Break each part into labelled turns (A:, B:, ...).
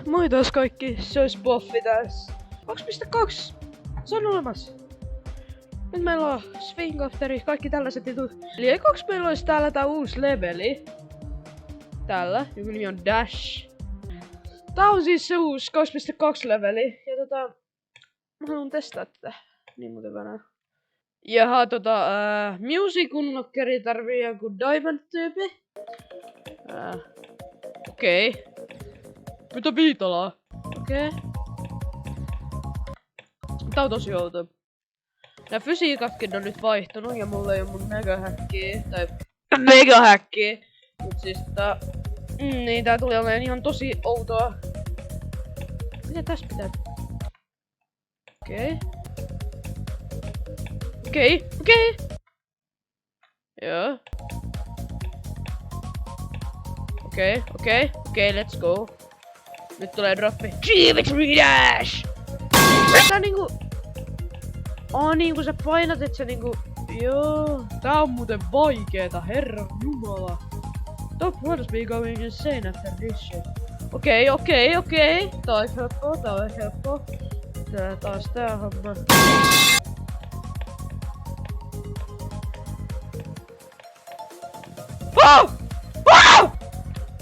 A: Moi taas kaikki, se ois Boffi tässä. 2.2. Se on olemassa. Nyt meillä on Swingofteri, kaikki tällaiset jutut. Eli ekoks meillä olisi täällä tää uusi leveli. Täällä, jonka nimi on Dash. Tää on siis se uusi 2.2 leveli. Ja mä haluan testaa tätä. Niin muuten vähän. Jaha, Music Unlockeri tarvii joku Diamond-tyypi. Okei. Mitä viitolaa? Okei. Tää on tosi outo. Nää fysiikatkin on nyt vaihtunut ja mulla ei oo mun megahäkkiä. Tai megahäkkiä. Mut siis niin tää tuli olemaan ihan tosi outoa. Mitä tässä pitää? Okei. Okei. Joo. Okei, let's go. Nyt tulee droppi. Geometry Dash! Tää niinku... niinku sä painat, et sä niinku... Joo. Tää on muuten vaikeeta, herran jumala. Top one's becoming insane after this shit. Okei. Tää on helppo. Tää taas tää homma. Wow!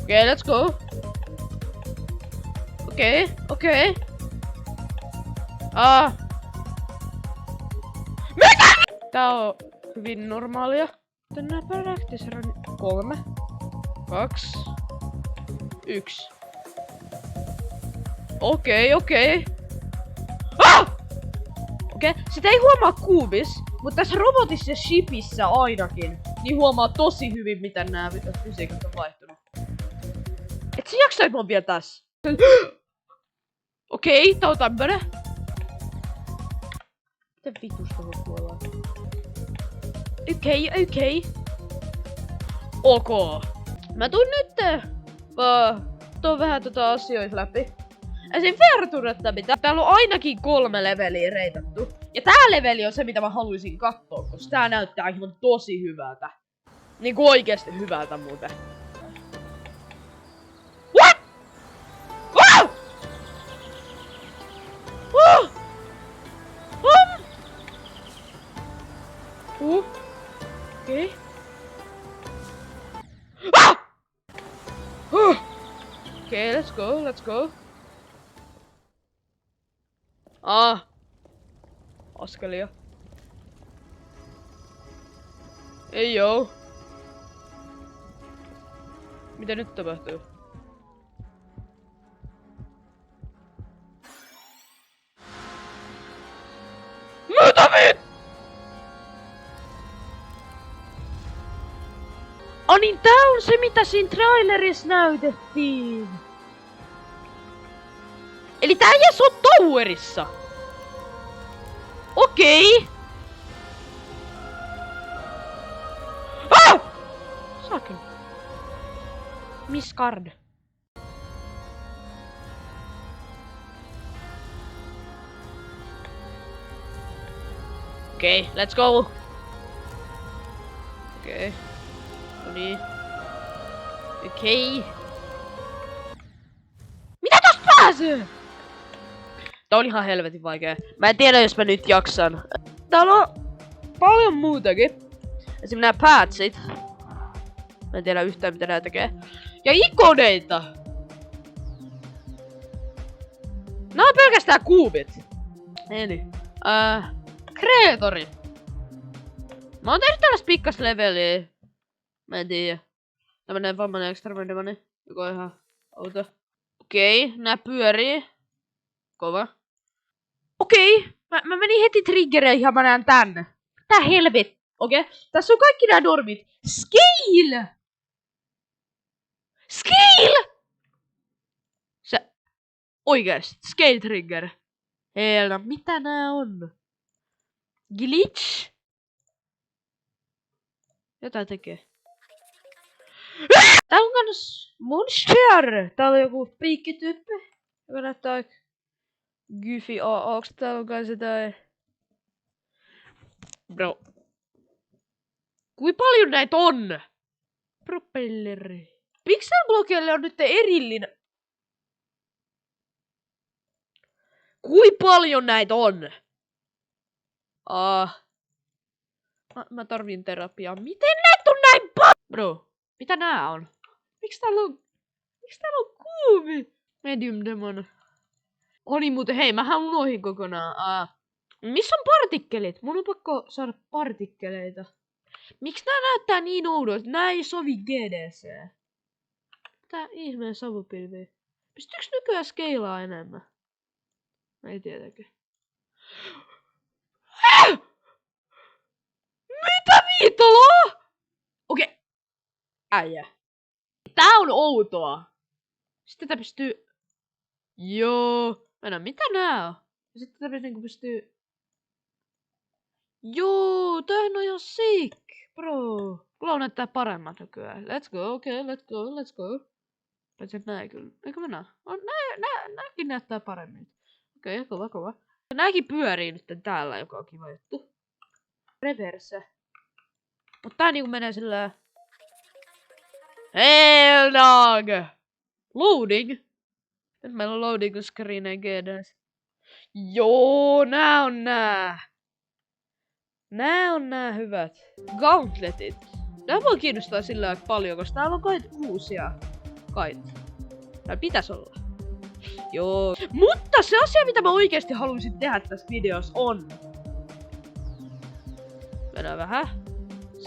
A: Okei, let's go. Okei. Mitä? Tää on hyvin normaalia. Tänään practice run 3, 2, 1. Okei. Okei, sitä ei huomaa kuubis, mutta tässä robotissa ja shipissä ainakin, niin huomaa tosi hyvin, miten nää fysiikat on vaihtunut. Et sä jaksaa, että mä oon vielä tässä. Okei, tää on tämmönen. Miten vitusta voi kuolla? Okei. Ok. Mä tuun nyt tuon vähän asioita läpi. Esim. Verturetta mitä. Täällä on ainakin 3 leveliä reitattu. Ja tää leveli on se mitä mä haluaisin kattoo, koska tää näyttää ihan tosi hyvältä. Niinku oikeesti hyvältä muuten. What? Wow! Okei. Okei, let's go. Askelia. Ei joo. Mitä nyt tapahtuu? Mitä niin tää on se mitä siinä trailerissa näytettiin. Eli tää jäs on towerissa. Okei. Saken. Miss Card. Okei, let's go. Okei. Noniin. Okei. Mitä tosta pääsee? Tää on ihan helvetin vaikea. Mä en tiedä jos mä nyt jaksan. Täällä on paljon muutakin. Esimerkiksi nää patsit. Mä en tiedä yhtään mitä nää tekee. Ja ikoneita! Nää on pelkästään kuubit. Eli. Kreatori. Mä oon tehnyt tällaista pikkas leveliä. Mä en tiedä. Tämmönen vammainen ekstremendemani. Joko ihan outo. Okei, nää pyörii. Kova. Okei, mä menin heti triggereihin ja mä näen tän. Tää helvet. Okei, tässä on kaikki nää normit. Scale! Se... Oikeesti, scale trigger. Helna, mitä nää on? Glitch? Jotain tekee. Täällä on kans Monster! Täällä on joku piikkityyppi, joka näyttää aika Gyfi AAks. Täällä on kans jotain... Bro. Kuinka paljon näitä on? Propelleri. Pixelblockille on nyt erillinen... Kui paljon näitä on? Mä tarvin terapiaa. Miten näitä on näin Bro, mitä nää on? Miksi täällä on kuumi? Medium demon. Oli muuten, hei, mähän unohin kokonaan. Missä on partikkelit? Mun on pakko saada partikkeleita. Miksi nää näyttää niin oudolta? Nää ei sovi GDC. Tää ihmeen savupilvi. Pystyykö nykyään skeilaa enemmän? Ei tietenkään. Mitä viitoloa? Okei. Äijä. Tää on outoa. Sitten tätä pystyy... Joo. Mennään, mitä nää on? Sitten tätä niinku pystyy... Joo, tämähän on ihan sick, bro. Glow näyttää paremmat nykyään. Let's go, okei, let's go. Paitsi et nää kyllä. Eikö mennä? Nääkin näyttää paremmin. Okei, kova. Nääkin pyörii nyt täällä, joka on kiva juttu. Reverse. Mut tää niinku menee sillä... Hell dog! Loading? Nyt meillä on loading screen GDS. Joo, nää on nää. Nää on nää hyvät. Gauntletit. Nää voi kiinnostaa sillä aika paljon, koska täällä on kait uusia. Kait. Täällä pitäis olla. Joo. Mutta se asia, mitä mä oikeesti haluaisin tehdä tässä videossa on... Mennään vähän.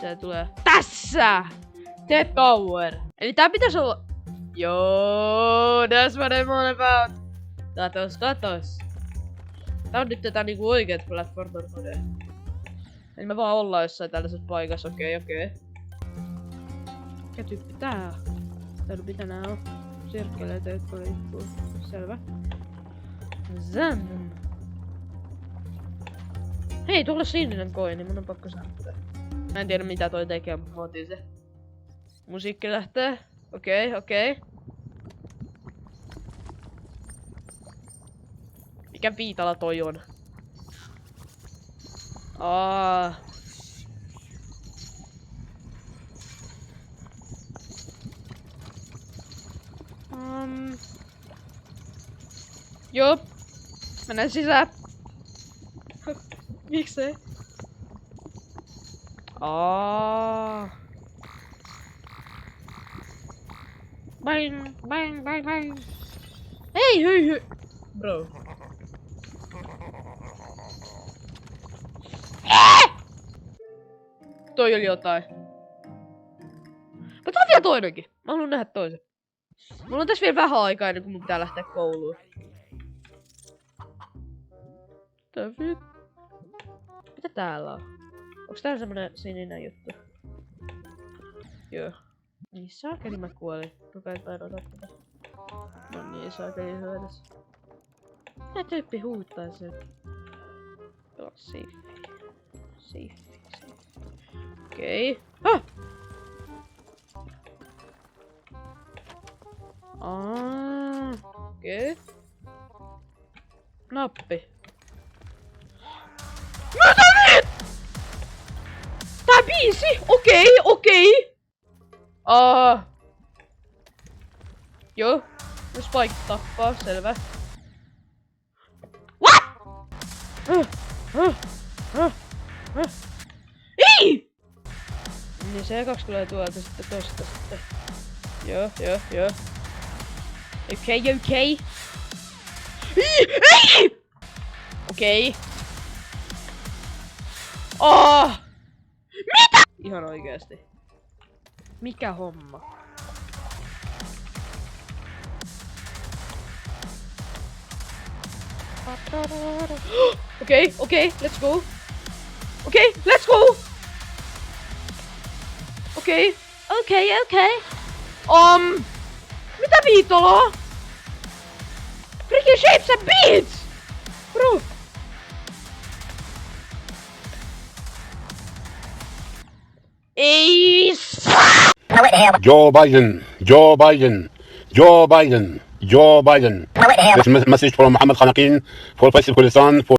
A: Se tulee tässä! The power! Eli tää pitäis olla... Joo, that's what I'm all about. Katos. Tää on nyt tätä niinku oikeet platformer-modea. Eli me vaan ollaan jossain tällaisessa paikassa, okei. Mikä tyyppi tää on? Täällä mitä nää on? Sirkkeleitä, jotka liikkuu. Selvä. Zan. Hei, tuolla sininen koini, mun on pakko saada. Mä en tiedä mitä toi tekee, mutta mä otin se. Musiikki lähtee. Okei. Mikä viitala toi on? Joo. Mennään sisään. Miksei? Bang. Hei. Bro. Toi oli jotain. Mutta on vielä toinenkin. Mä haluan nähdä toisen. Mulla on tässä vielä vähän aikaa ennen kuin mun pitää lähteä kouluun. Mitä täällä on? Onks täällä semmonen sininen juttu? Joo. Niin saakeli mä kuolin. Rupeen painottaa tätä. No niin, saakeli hyödys. Tää tyyppi huuttaa sen. Joo, safe. Okei. Okei. Nappi. Mitä nyt? Tää biisi? Okei. Joo. Spike tappaa, selvä. What? Ei! Niin se ekaksi tulee tuolta sitten tosta sitten. Joo. Okei. Ei! Okei. Mitä? Ihan oikeesti. Mikä homma? Okei, let's go. Okei. Mitä viitoloa? Freaking shapes and beats! Bro. Ei
B: Joe Biden. This message from Mohammed Khanaqin for Faisal Khorasan for